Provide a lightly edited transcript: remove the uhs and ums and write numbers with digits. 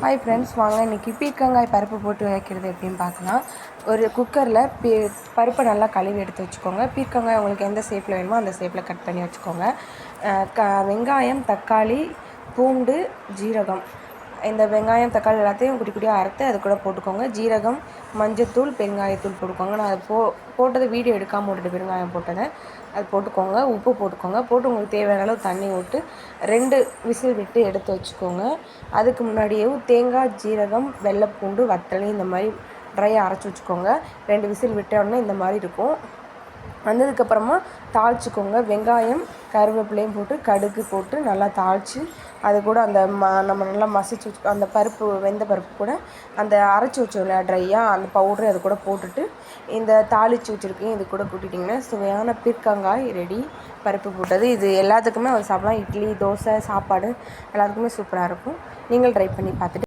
Hi friends, வாங்க இன்றைக்கி பீர்க்கங்காய் பருப்பு போட்டு வைக்கிறது எப்படின்னு பார்க்கலாம். ஒரு குக்கரில் பருப்பை நல்லா கழுவி எடுத்து வச்சுக்கோங்க. பீர்க்கங்காய் உங்களுக்கு எந்த ஷேப்பில் வேணுமோ அந்த ஷேப்பில் கட் பண்ணி வச்சுக்கோங்க. வெங்காயம், தக்காளி, பூண்டு, ஜீரகம், இந்த வெங்காயம் தக்காளி எல்லாத்தையும் குட்டி குட்டியாக அறுத்து அது கூட போட்டுக்கோங்க. ஜீரகம், மஞ்சத்தூள், பெருங்காயத்தூள் போட்டுக்கோங்க. நான் அதை போட்டதை வீடியோ எடுக்காமல் விட்டுட்டு பெருங்காயம் போட்டதை அது போட்டுக்கோங்க. உப்பு போட்டுக்கோங்க. போட்டு உங்களுக்கு தேவையான அளவு தண்ணி விட்டு 2 விசில் விட்டு எடுத்து வச்சுக்கோங்க. அதுக்கு முன்னாடியே தேங்காய், ஜீரகம், வெள்ளைப்பூண்டு, வத்தலி இந்த மாதிரி ட்ரையாக அரைச்சி வச்சுக்கோங்க. 2 விசில் விட்டோடனே இந்த மாதிரி இருக்கும். வந்ததுக்கப்புறமா தாளிச்சிக்கோங்க. வெங்காயம், கருவேப்பிலையும் போட்டு கடுகு போட்டு நல்லா தாளித்து அது கூட அந்த நம்ம நல்லா மசிச்சு வச்சு அந்த பருப்பு வெந்த பருப்பு கூட அந்த அரைச்சி வச்சோம்ல ட்ரையாக அந்த பவுட்ரு அது கூட போட்டுட்டு இந்த தாளித்து வச்சுருக்கீங்க இது கூட கூட்டிட்டிங்கன்னா சுவையான பீர்க்கங்காய் ரெடி. பருப்பு போட்டது இது எல்லாத்துக்குமே சாப்பிடலாம். இட்லி, தோசை, சாப்பாடு எல்லாத்துக்குமே சூப்பராக இருக்கும். நீங்கள் ட்ரை பண்ணி பார்த்துட்டு